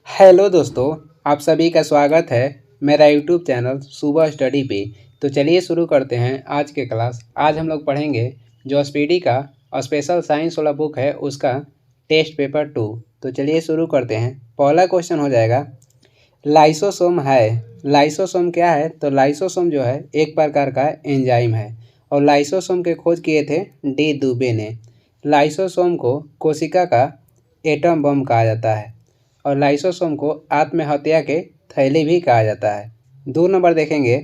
Hello दोस्तों, आप सभी का स्वागत है मेरा यूट्यूब चैनल सुबह स्टडी पे। तो चलिए शुरू करते हैं आज के क्लास। आज हम लोग पढ़ेंगे जो स्पीडी का स्पेशल साइंस वाला बुक है उसका टेस्ट पेपर 2। तो चलिए शुरू करते हैं। पहला क्वेश्चन हो जाएगा, लाइसोसोम है। लाइसोसोम क्या है? तो लाइसोसोम जो है एक प्रकार का एंजाइम है और लाइसोसोम के खोज किए थे डी दुबे ने। लाइसोसोम को कोशिका का एटम बम कहा जाता है और लाइसोसोम को आत्महत्या के थैली भी कहा जाता है। 2 नंबर देखेंगे,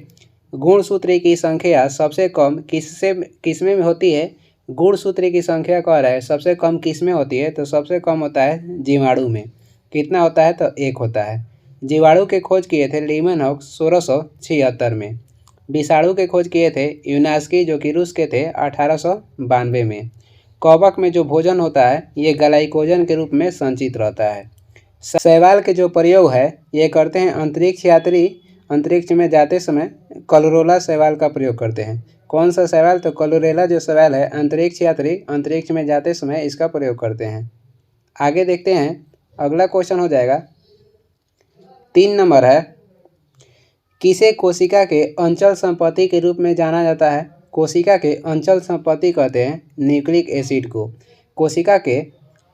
गुणसूत्री की संख्या सबसे कम किसमें में होती है? गुणसूत्री की संख्या कह रहा है सबसे कम किसमें होती है? तो सबसे कम होता है जीवाणु में। कितना होता है? तो 1 होता है। जीवाणु के खोज किए थे लीमेनहॉक 1676 में। विषाणु के खोज किए थे यूनास्की जो कि रूस के थे 1892 में। कवक में जो भोजन होता है ये ग्लाइकोजन के रूप में संचित रहता है। शैवाल के जो प्रयोग है ये करते हैं अंतरिक्ष यात्री अंतरिक्ष में जाते समय क्लोरेला शैवाल का प्रयोग करते हैं। कौन सा शैवाल? तो क्लोरेला जो शैवाल है अंतरिक्ष यात्री अंतरिक्ष में जाते समय इसका प्रयोग करते हैं। आगे देखते हैं, अगला क्वेश्चन हो जाएगा 3 नंबर है, किसे कोशिका के अंचल संपत्ति के रूप में जाना जाता है? कोशिका के अंचल संपत्ति कहते हैं न्यूक्लिक एसिड को। कोशिका के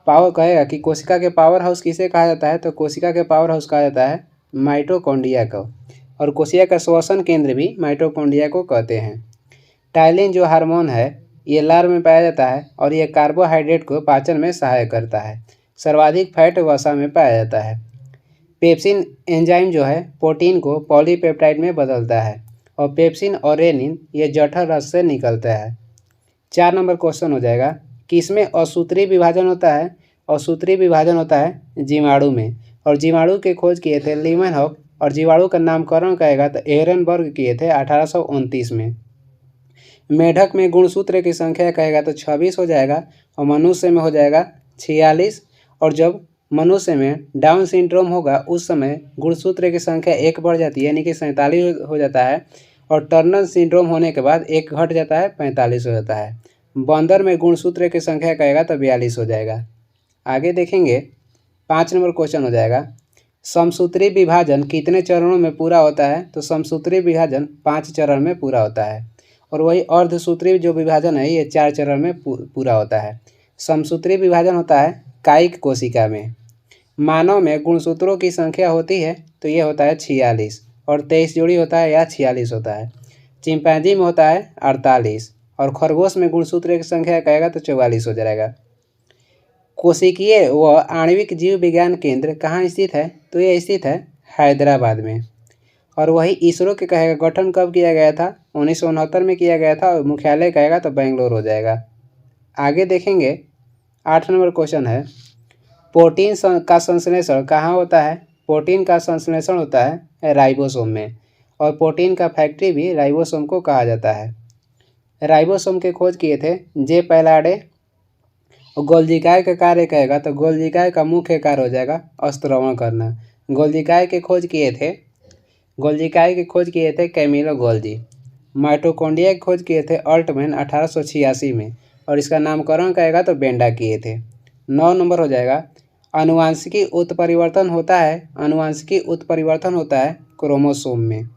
पावर कहेगा कि कोशिका के पावर हाउस किसे कहा जाता है? तो कोशिका के पावर हाउस कहा जाता है माइटोकॉन्ड्रिया को। और कोशिका का श्वसन केंद्र भी माइटोकॉन्ड्रिया को कहते हैं। टाइलिन जो हार्मोन है ये लार में पाया जाता है और ये कार्बोहाइड्रेट को पाचन में सहायक करता है। सर्वाधिक फैट वसा में पाया जाता है। पेप्सिन एंजाइम जो है प्रोटीन को पॉलीपेप्टाइड में बदलता है और पेप्सिन और रेनिन ये जठर रस से निकलता है। 4 नंबर क्वेश्चन हो जाएगा, किसमें असूत्री विभाजन होता है? असूत्री विभाजन होता है जीवाणु में और जीवाणु के खोज किए थे लीमेनहॉक और जीवाणु का नामकरण कहेगा तो एहरनबर्ग किए थे 1829 में। मेढक में गुणसूत्र की संख्या कहेगा तो 26 हो जाएगा और मनुष्य में हो जाएगा 46। और जब मनुष्य में डाउन सिंड्रोम होगा उस समय गुणसूत्र की संख्या 1 बढ़ जाती है यानी कि 47 हो जाता है और टर्नर सिंड्रोम होने के बाद 1 घट जाता है 45 हो जाता है। बंदर में गुणसूत्र की संख्या कहेगा तो 42 हो जाएगा। आगे देखेंगे 5 नंबर क्वेश्चन हो जाएगा, समसूत्री विभाजन कितने चरणों में पूरा होता है? तो समसूत्री विभाजन 5 चरण में पूरा होता है और वही अर्धसूत्री जो विभाजन है ये 4 चरण में पूरा होता है। समसूत्री विभाजन होता है कायिक कोशिका में। मानव में गुणसूत्रों की संख्या होती है तो ये होता है 46 और 23 जोड़ी होता है या 46 होता है। चिंपैंजी में होता है 48 और खरगोश में गुणसूत्र की संख्या कहेगा तो 44 हो जाएगा। कोशिकीय व आणविक जीव विज्ञान केंद्र कहाँ स्थित है? तो ये स्थित है हैदराबाद में। और वही इसरो के कहेगा गठन कब किया गया था? 1969 में किया गया था और मुख्यालय कहेगा तो बेंगलोर हो जाएगा। आगे देखेंगे 8 नंबर क्वेश्चन है, प्रोटीन का संश्लेषण कहाँ होता है? प्रोटीन का संश्लेषण होता है राइबोसोम में और प्रोटीन का फैक्ट्री भी राइबोसोम को कहा जाता है। राइबोसोम के खोज किए थे जे पैलाडे। गोल्जिकाय का कार्य कहेगा तो गोल्जिकाय का मुख्य कार्य हो जाएगा अस्तरवण करना। गोल्जिकाय के खोज किए थे कैमिलो गोल्जी। माइटोकॉन्ड्रिया की खोज किए थे अल्टमैन 1886 में और इसका नामकरण कहेगा तो बेंडा किए थे। 9 नंबर हो जाएगा, अनुवांशिकी उत्परिवर्तन होता है क्रोमोसोम में।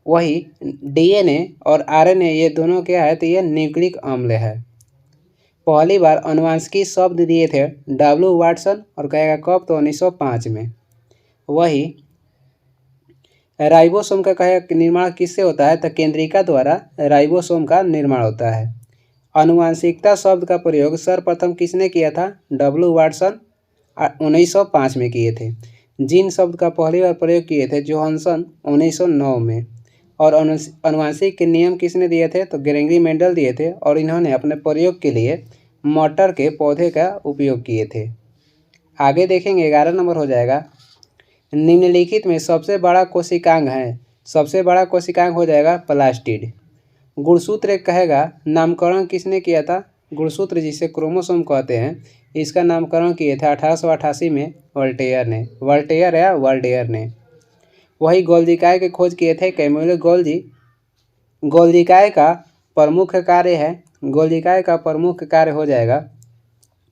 वही डीएनए और आरएनए ये दोनों क्या है? तो ये न्यूक्लिक अम्ल है। पहली बार अनुवांशिकी शब्द दिए थे डब्ल्यू वाटसन और कहेगा कब? तो 1905 में। वही राइबोसोम का कहेगा निर्माण किससे होता है? तो केंद्रिका द्वारा राइबोसोम का निर्माण होता है। अनुवांशिकता शब्द का प्रयोग सर्वप्रथम किसने किया था? डब्ल्यू वाटसन 1905 में किए थे। जीन शब्द का पहली बार प्रयोग किए थे जोहानसन 1909 में। और अनुवांशिक के नियम किसने दिए थे? तो ग्रेगरी मेंडल दिए थे और इन्होंने अपने प्रयोग के लिए मटर के पौधे का उपयोग किए थे। आगे देखेंगे 11 नंबर हो जाएगा, निम्नलिखित में सबसे बड़ा कोशिकांग है। सबसे बड़ा कोशिकांग हो जाएगा प्लास्टिड। गुणसूत्र कहेगा नामकरण किसने किया था? गुणसूत्र जिसे क्रोमोसोम कहते हैं इसका नामकरण किए थे 1888 में वर्ल्डेयर ने। वही गोल्जिकाय के खोज किए थे कैमिलो गोल्जी। गोल्जिकाय का प्रमुख कार्य हो जाएगा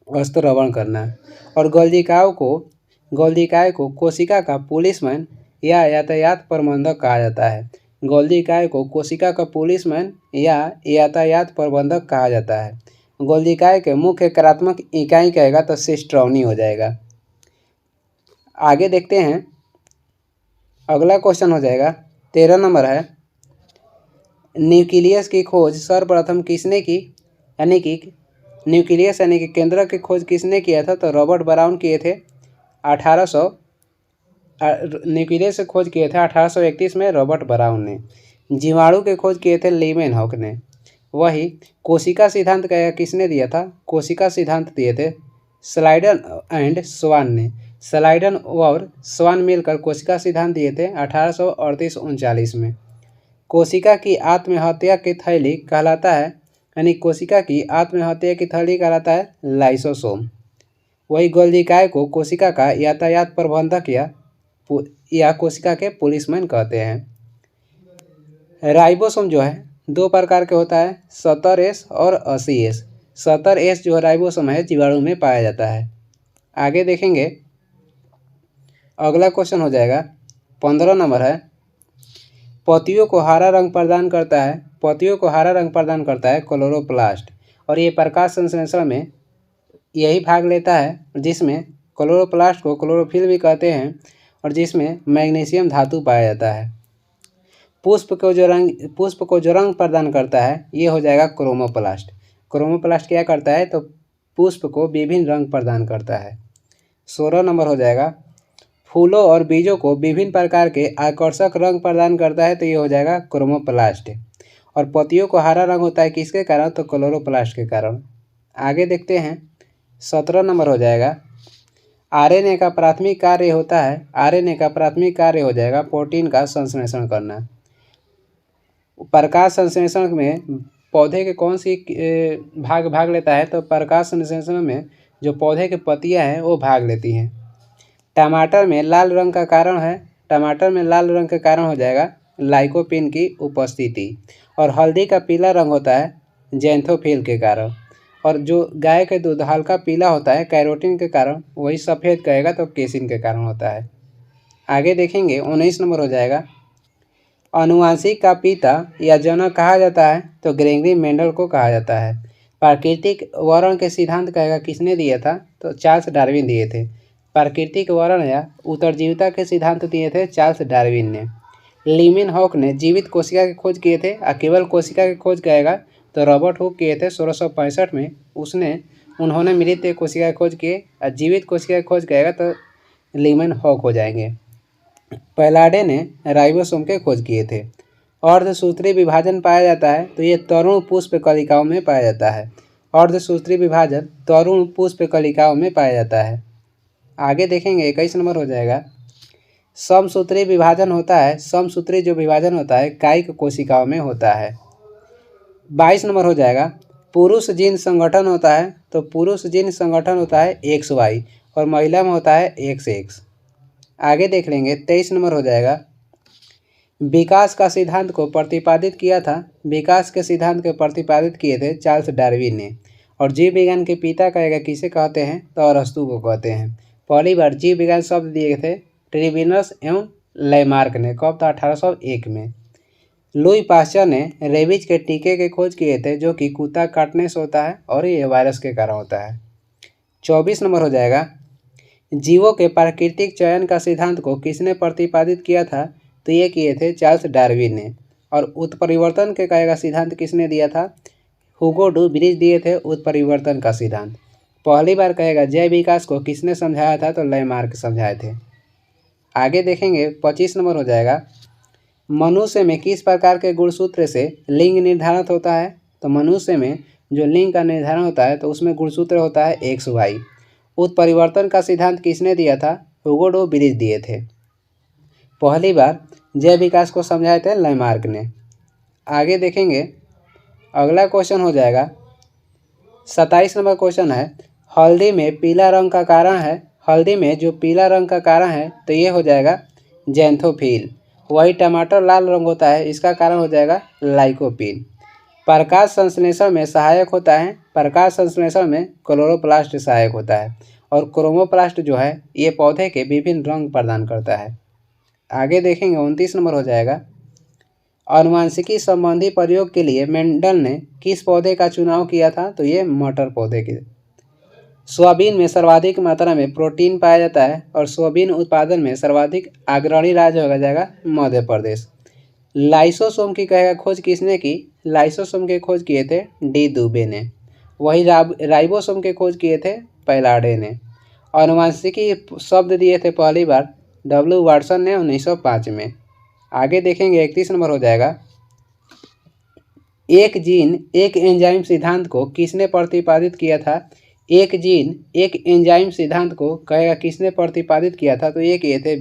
अस्तरवण करना और गोल्जिकाओं को गोल्गी को कोशिका का पुलिसमैन या यातायात प्रबंधक कहा जाता है। गोल्गी को कोशिका का पुलिसमैन या यातायात प्रबंधक कहा जाता है। गोल्गी के मुख्य कार्यात्मक इकाई कहेगा तो सिस्ट्रोनी हो जाएगा। आगे देखते हैं, अगला क्वेश्चन हो जाएगा 13 नंबर है, न्यूक्लियस की खोज सर्वप्रथम किसने की? यानी कि न्यूक्लियस यानी कि केंद्र की खोज किसने किया था? तो रॉबर्ट ब्राउन किए थे। 1800 न्यूक्लियस की खोज किए थे 1831 में रॉबर्ट ब्राउन ने। जीवाणु की खोज किए थे लीमेनहॉक ने। वही कोशिका सिद्धांत किसने दिया था? कोशिका सिद्धांत दिए थे स्लाइडन एंड स्वान ने। स्लाइडन और स्वान मिलकर कोशिका सिद्धांत दिए थे 1838-39 में। कोशिका की आत्महत्या की थैली कहलाता है, यानी कोशिका की आत्महत्या की थैली कहलाता है लाइसोसोम। वही गोल्गी को कोशिका का यातायात प्रबंधक या कोशिका के पुलिसमैन कहते हैं। राइबोसोम जो है 2 प्रकार के होता है, 70S और 80S। 70S जो राइबोसोम है जीवाणु में पाया जाता है। आगे देखेंगे, अगला क्वेश्चन हो जाएगा 15 नंबर है, पत्तियों को हरा रंग प्रदान करता है। पत्तियों को हरा रंग प्रदान करता है क्लोरोप्लास्ट, और ये प्रकाश संश्लेषण में यही भाग लेता है, जिसमें क्लोरोप्लास्ट को क्लोरोफिल भी कहते हैं और जिसमें मैग्नीशियम धातु पाया जाता है। पुष्प को जो रंग प्रदान करता है ये हो जाएगा क्रोमोप्लास्ट। क्रोमोप्लास्ट क्या करता है? तो पुष्प को विभिन्न रंग प्रदान करता है। 16 नंबर हो जाएगा, फूलों और बीजों को विभिन्न प्रकार के आकर्षक रंग प्रदान करता है, तो ये हो जाएगा क्रोमोप्लास्ट। और पत्तियों को हरा रंग होता है किसके कारण? तो क्लोरोप्लास्ट के कारण। आगे देखते हैं, 17 नंबर हो जाएगा, आरएनए का प्राथमिक कार्य होता है। आरएनए का प्राथमिक कार्य हो जाएगा प्रोटीन का संश्लेषण करना। प्रकाश संश्लेषण में पौधे के कौन सी भाग लेता है? तो प्रकाश संश्लेषण में जो पौधे की पत्तियां हैं वो भाग लेती हैं। टमाटर में लाल रंग का कारण है, टमाटर में लाल रंग के कारण हो जाएगा लाइकोपीन की उपस्थिति। और हल्दी का पीला रंग होता है जैंथोफिल के कारण। और जो गाय के दूध हल्का पीला होता है कैरोटीन के कारण, वही सफ़ेद कहेगा तो केसिन के कारण होता है। आगे देखेंगे, 19 नंबर हो जाएगा, अनुवांशिक का पिता या जनक कहा जाता है? तो ग्रेगरी मेंडल को कहा जाता है। प्राकृतिक वर्ण के सिद्धांत कहेगा किसने दिया था? तो चार्ल्स डार्विन दिए थे। प्राकृतिक वर्ण या उत्तरजीविता के सिद्धांत दिए थे चार्ल्स डार्विन ने। लीमेनहॉक ने जीवित कोशिका की खोज किए थे, और केवल कोशिका की खोज कहेगा तो रॉबर्ट हुक किए थे 1665 में। उन्होंने मृत कोशिका की खोज किए, और जीवित कोशिका की खोज कहेगा तो लीमेनहॉक हो जाएंगे। पैलाडे ने राइबोसोम के खोज किए थे। अर्धसूत्री विभाजन पाया जाता है, तो ये तरुण पुष्प कलिकाओं में पाया जाता है। अर्धसूत्री विभाजन तरुण पुष्प कलिकाओं में पाया जाता है। आगे देखेंगे, 21 नंबर हो जाएगा, समसूत्री विभाजन होता है। समसूत्री जो विभाजन होता है कायिक कोशिकाओं में होता है। 22 नंबर हो जाएगा, पुरुष जीन संगठन होता है। तो पुरुष जीन संगठन होता है XY और महिला में होता है XX। आगे देख लेंगे, 23 नंबर हो जाएगा, विकास का सिद्धांत को प्रतिपादित किया था। विकास के सिद्धांत को प्रतिपादित किए थे चार्ल्स डार्विन ने। और जीव विज्ञान के पिता कहेगा किसे कहते हैं? तो अरस्तु को कहते हैं। पहली बार जीव विज्ञान शब्द दिए थे ट्रिविनस एवं लैमार्क ने। कब था? 1801 में। लुई पास्चर ने रेबीज के टीके की खोज किए थे, जो कि कुत्ता काटने से होता है और ये वायरस के कारण होता है। 24 नंबर हो जाएगा, जीवों के प्राकृतिक चयन का सिद्धांत को किसने प्रतिपादित किया था? तो ये किए थे चार्ल्स डार्विन ने। और उत्परिवर्तन के कहेगा सिद्धांत किसने दिया था? हुगो डू ब्रिज दिए थे उत्परिवर्तन का सिद्धांत। पहली बार कहेगा जैव विकास को किसने समझाया था? तो लैमार्क समझाए थे। आगे देखेंगे, 25 नंबर हो जाएगा, मनुष्य में किस प्रकार के गुणसूत्र से लिंग निर्धारित होता है? तो मनुष्य में जो लिंग का निर्धारण होता है तो उसमें गुणसूत्र होता है XY। उत्परिवर्तन का सिद्धांत किसने दिया था? हुगो डू ब्रिज दिए थे। पहली बार जैव विकास को समझाए थे लैमार्क ने। आगे देखेंगे, अगला क्वेश्चन हो जाएगा 27 नंबर क्वेश्चन है, हल्दी में पीला रंग का कारण है। हल्दी में जो पीला रंग का कारण है तो ये हो जाएगा जैंथोफिल। वही टमाटर लाल रंग होता है, इसका कारण हो जाएगा लाइकोपीन। प्रकाश संश्लेषण में सहायक होता है। प्रकाश संश्लेषण में क्लोरोप्लास्ट सहायक होता है। और क्रोमोप्लास्ट जो है ये पौधे के विभिन्न रंग प्रदान करता है। आगे देखेंगे 29 नंबर हो जाएगा, आनुवंशिकी संबंधी प्रयोग के लिए मेंडल ने किस पौधे का चुनाव किया था? तो ये मटर पौधे के। सोयाबीन में सर्वाधिक मात्रा में प्रोटीन पाया जाता है और सोयाबीन उत्पादन में सर्वाधिक अग्रणी राज्य हो जाएगा मध्य प्रदेश। लाइसोसोम की खोज किसने की? लाइसोसोम की खोज किए थे डी दुबे ने। वही राइबोसोम की खोज किए थे पैलाडे ने। आनुवंशिकी शब्द दिए थे पहली बार डब्ल्यू वाटसन ने 1905 में। आगे देखेंगे 31 नंबर हो जाएगा, एक जीन एक एंजाइम सिद्धांत को किसने प्रतिपादित किया था? एक जीन एक एंजाइम सिद्धांत को किसने प्रतिपादित किया था? तो ये किए थे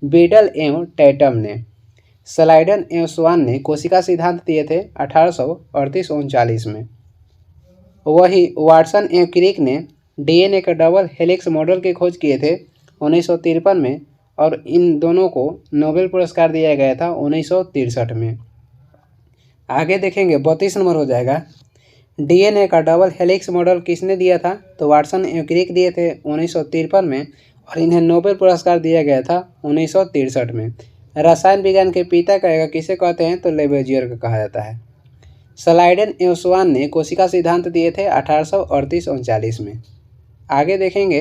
बीडल एवं टैटम ने। स्लाइडन एवं स्वान ने कोशिका सिद्धांत दिए थे 1838-39 में। वही वाटसन एवं क्रिक ने डीएनए का डबल हेलिक्स मॉडल की खोज किए थे 1953 में और इन दोनों को नोबेल पुरस्कार दिया गया था 1963 में। आगे देखेंगे 32 नंबर हो जाएगा, डीएनए का डबल हेलिक्स मॉडल किसने दिया था? तो वाटसन एवं क्रिक दिए थे 1953 में और इन्हें नोबेल पुरस्कार दिया गया था 1963 में। रसायन विज्ञान के पिता किसे कहते हैं? तो लेबेजियर को कहा जाता है। स्लाइडन एवं स्वान ने कोशिका सिद्धांत दिए थे 1838-39 में। आगे देखेंगे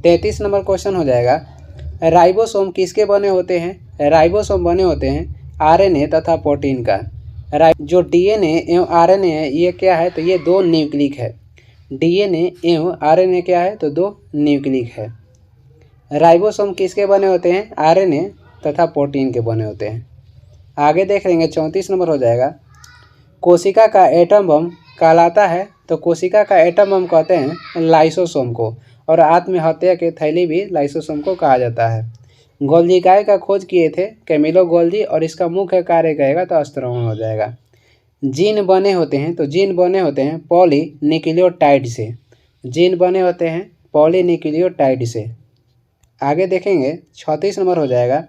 33 नंबर क्वेश्चन हो जाएगा, राइबोसोम किसके बने होते हैं? राइबोसोम बने होते हैं आरएनए तथा प्रोटीन का। जो डीएनए एवं आरएनए है ये क्या है? तो ये दो न्यूक्लिक है। डीएनए एवं आरएनए क्या है? तो दो न्यूक्लिक है। राइबोसोम किसके बने होते हैं? आरएनए तथा प्रोटीन के बने होते हैं। आगे देख लेंगे 34 नंबर हो जाएगा, कोशिका का एटम बम कहलाता है? तो कोशिका का एटम बम कहते हैं लाइसोसोम को और आत्महत्या के थैली भी लाइसोसोम को कहा जाता है। गोल्जी काय का खोज किए थे कैमिलो गोल्जी और इसका मुख्य कार्य कहेगा तो स्थिरोण हो जाएगा। जीन बने होते हैं? तो जीन बने होते हैं पॉलीन्यूक्लियोटाइड से। जीन बने होते हैं पॉलीन्यूक्लियोटाइड से। आगे देखेंगे 36 नंबर हो जाएगा,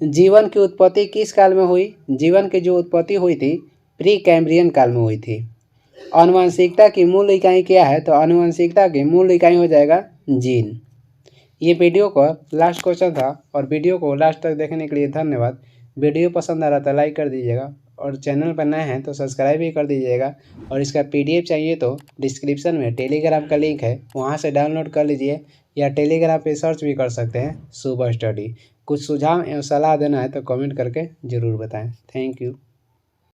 जीवन की उत्पत्ति किस काल में हुई? जीवन की जो उत्पत्ति हुई थी प्री कैम्ब्रियन काल में हुई थी। आनुवंशिकता की मूल इकाई क्या है? तो आनुवंशिकता की मूल इकाई हो जाएगा जीन। ये वीडियो का लास्ट क्वेश्चन था और वीडियो को लास्ट तक देखने के लिए धन्यवाद। वीडियो पसंद आ रहा था लाइक कर दीजिएगा और चैनल पर नए हैं तो सब्सक्राइब भी कर दीजिएगा और इसका पीडीएफ चाहिए तो डिस्क्रिप्शन में टेलीग्राम का लिंक है, वहाँ से डाउनलोड कर लीजिए या टेलीग्राम पे सर्च भी कर सकते हैं सुबह स्टडी। कुछ सुझाव एवं सलाह देना है तो कमेंट करके ज़रूर बताएं। Thank you.